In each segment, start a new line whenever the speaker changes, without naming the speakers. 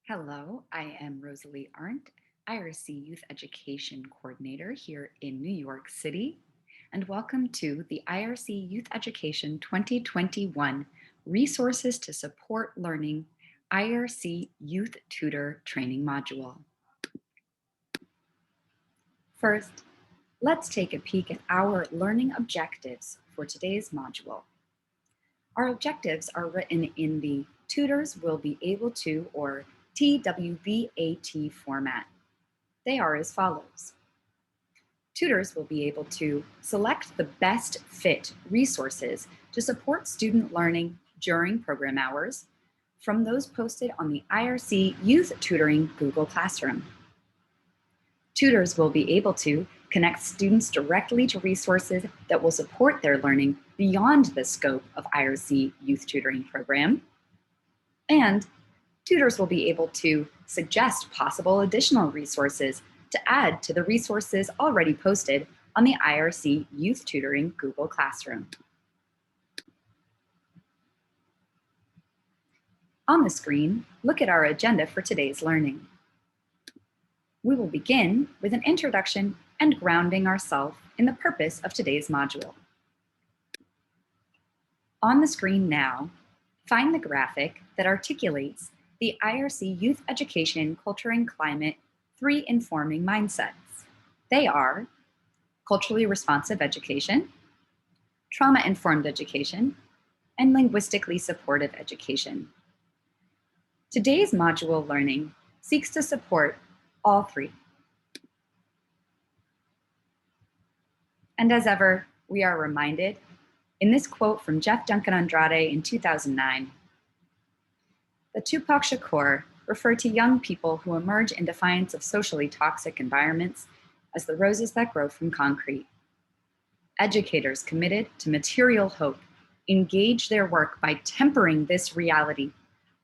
Hello, I am Rosalie Arndt, IRC Youth Education Coordinator here in New York City, and welcome to the IRC Youth Education 2021 Resources to Support Learning IRC Youth Tutor Training Module. First, let's take a peek at our learning objectives for today's module. Our objectives are written in the Tutors Will Be Able To, or TWBAT format. They are as follows. Tutors will be able to select the best fit resources to support student learning during program hours from those posted on the IRC Youth Tutoring Google Classroom. Tutors will be able to connect students directly to resources that will support their learning beyond the scope of IRC Youth Tutoring Program. And tutors will be able to suggest possible additional resources to add to the resources already posted on the IRC Youth Tutoring Google Classroom. On the screen, look at our agenda for today's learning. We will begin with an introduction and grounding ourselves in the purpose of today's module. On the screen now, find the graphic that articulates the IRC Youth Education Culture and Climate 3 informing mindsets. They are culturally responsive education, trauma-informed education, and linguistically supportive education. Today's module learning seeks to support all three. And as ever, we are reminded in this quote from Jeff Duncan Andrade in 2009, that Tupac Shakur referred to young people who emerge in defiance of socially toxic environments as the roses that grow from concrete. Educators committed to material hope engage their work by tempering this reality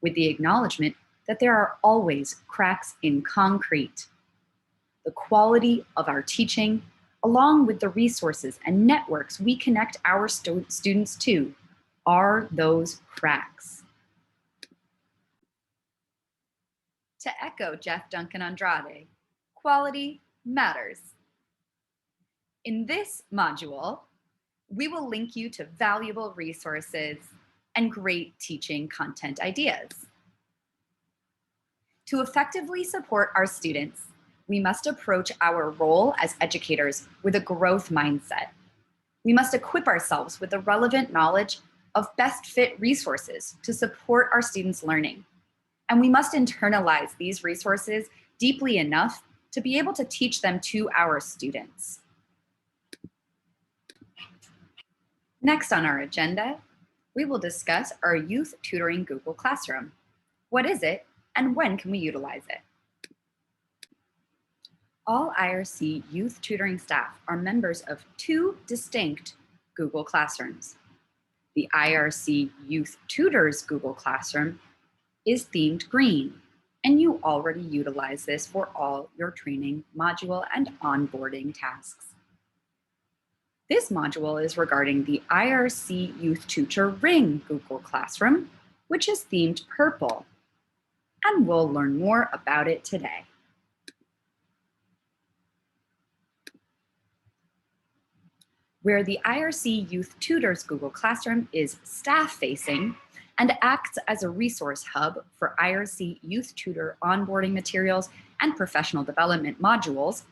with the acknowledgement that there are always cracks in concrete. The quality of our teaching, along with the resources and networks we connect our students to, are those cracks. To echo Jeff Duncan Andrade, quality matters. In this module, we will link you to valuable resources and great teaching content ideas. To effectively support our students, we must approach our role as educators with a growth mindset. We must equip ourselves with the relevant knowledge of best fit resources to support our students' learning. And we must internalize these resources deeply enough to be able to teach them to our students. Next on our agenda, we will discuss our Youth Tutoring Google Classroom. What is it, and when can we utilize it? All IRC Youth Tutoring staff are members of two distinct Google Classrooms. The IRC Youth Tutors Google Classroom is themed green, and you already utilize this for all your training, module, and onboarding tasks. This module is regarding the IRC Youth Tutoring Google Classroom, which is themed purple, and we'll learn more about it today. Where the IRC Youth Tutors Google Classroom is staff-facing and acts as a resource hub for IRC Youth Tutor onboarding materials and professional development modules,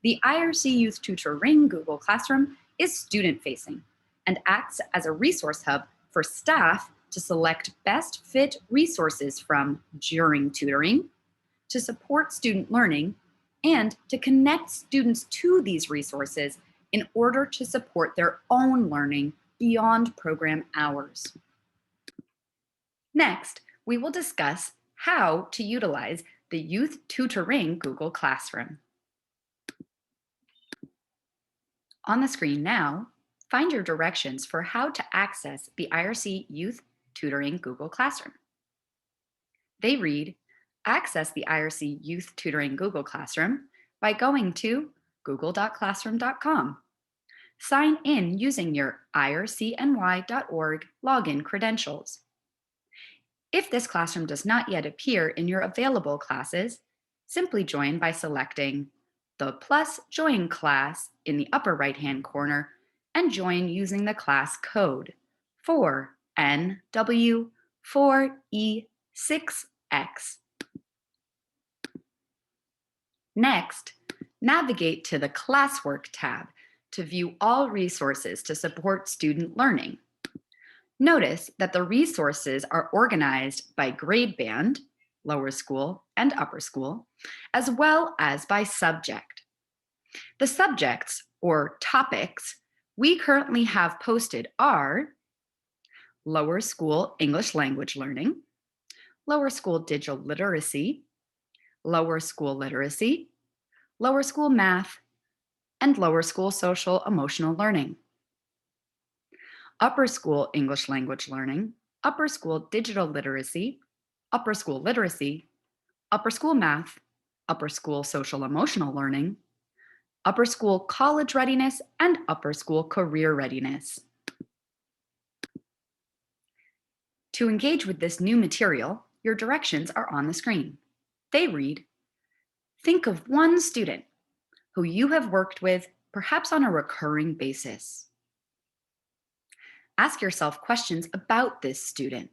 the IRC Youth Tutoring Google Classroom is student-facing and acts as a resource hub for staff to select best fit resources from during tutoring, to support student learning, and to connect students to these resources in order to support their own learning beyond program hours. Next, we will discuss how to utilize the Youth Tutoring Google Classroom. On the screen now, find your directions for how to access the IRC Youth Tutoring Google Classroom. They read, access the IRC Youth Tutoring Google Classroom by going to google.classroom.com. Sign in using your ircny.org login credentials. If this classroom does not yet appear in your available classes, simply join by selecting the plus join class in the upper right-hand corner and join using the class code 4NW4E6X. Next, navigate to the Classwork tab to view all resources to support student learning. Notice that the resources are organized by grade band, lower school and upper school, as well as by subject. The subjects or topics we currently have posted are lower school English language learning, lower school digital literacy, lower school literacy, lower school math, and lower school social emotional learning. Upper school English language learning, upper school digital literacy, upper school literacy, upper school math, upper school social emotional learning, upper school college readiness, and upper school career readiness. To engage with this new material, your directions are on the screen. They read, think of one student who you have worked with, perhaps on a recurring basis. Ask yourself questions about this student.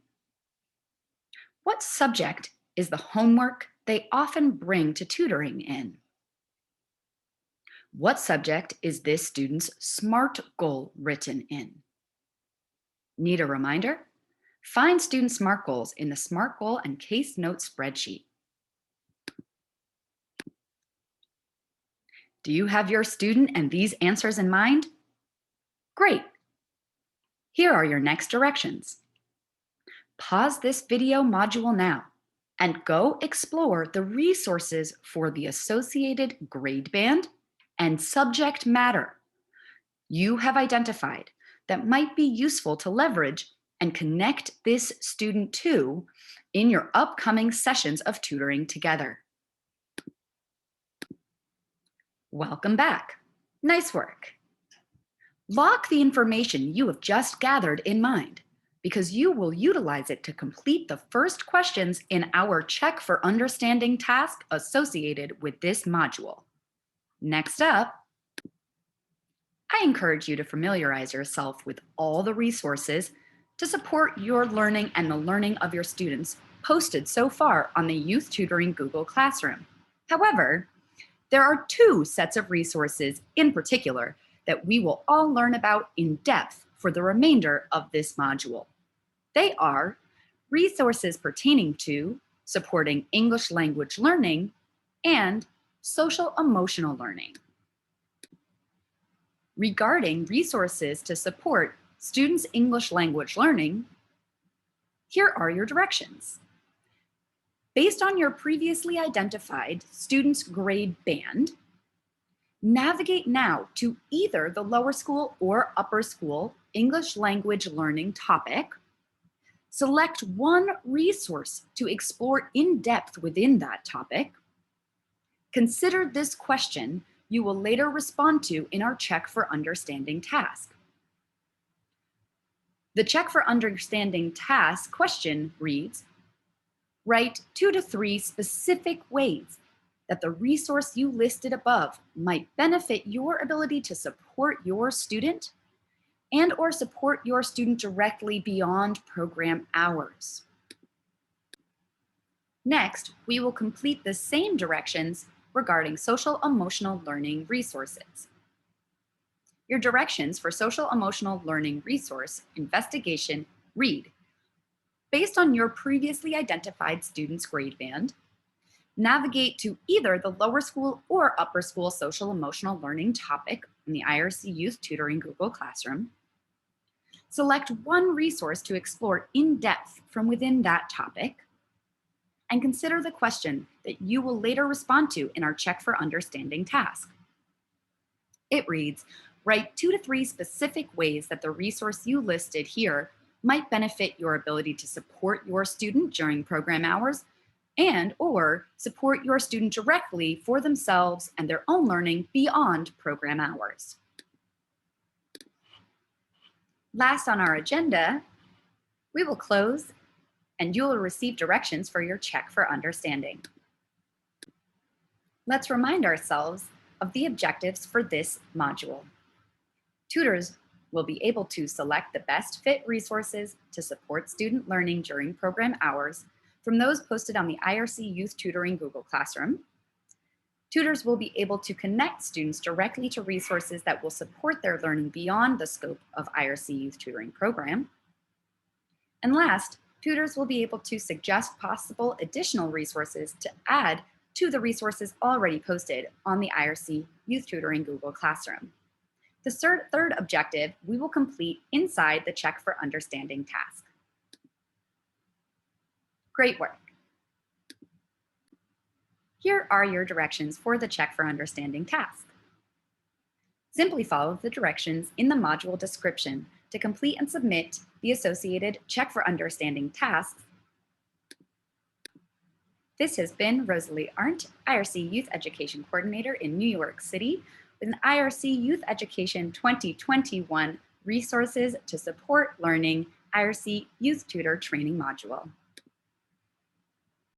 What subject is the homework they often bring to tutoring in? What subject is this student's SMART goal written in? Need a reminder? Find student SMART goals in the SMART goal and case note spreadsheet. Do you have your student and these answers in mind? Great. Here are your next directions. Pause this video module now and go explore the resources for the associated grade band and subject matter you have identified that might be useful to leverage and connect this student to in your upcoming sessions of tutoring together. Welcome back. Nice work. Lock the information you have just gathered in mind, because you will utilize it to complete the first questions in our Check for Understanding task associated with this module. Next up, I encourage you to familiarize yourself with all the resources to support your learning and the learning of your students posted so far on the Youth Tutoring Google Classroom. However, there are two sets of resources in particular that we will all learn about in depth for the remainder of this module. They are resources pertaining to supporting English language learning and social emotional learning. Regarding resources to support students' English language learning, here are your directions. Based on your previously identified student's grade band, navigate now to either the lower school or upper school English language learning topic. Select one resource to explore in depth within that topic. Consider this question you will later respond to in our Check for Understanding task. The Check for Understanding task question reads, write 2 to 3 specific ways that the resource you listed above might benefit your ability to support your student and or support your student directly beyond program hours. Next, we will complete the same directions regarding social emotional learning resources. Your directions for social emotional learning resource investigation read, based on your previously identified student's grade band, navigate to either the lower school or upper school social emotional learning topic in the IRC Youth Tutoring Google Classroom. Select one resource to explore in depth from within that topic, and consider the question that you will later respond to in our Check for Understanding task. It reads, write 2 to 3 specific ways that the resource you listed here might benefit your ability to support your student during program hours and or support your student directly for themselves and their own learning beyond program hours. Last on our agenda, we will close and you will receive directions for your check for understanding. Let's remind ourselves of the objectives for this module. Tutors will be able to select the best fit resources to support student learning during program hours from those posted on the IRC Youth Tutoring Google Classroom. Tutors will be able to connect students directly to resources that will support their learning beyond the scope of IRC Youth Tutoring program. And last, tutors will be able to suggest possible additional resources to add to the resources already posted on the IRC Youth Tutoring Google Classroom. The third objective we will complete inside the Check for Understanding task. Great work. Here are your directions for the Check for Understanding task. Simply follow the directions in the module description to complete and submit the associated Check for Understanding tasks. This has been Rosalie Arndt, IRC Youth Education Coordinator in New York City, with an IRC Youth Education 2021 Resources to Support Learning IRC Youth Tutor Training module.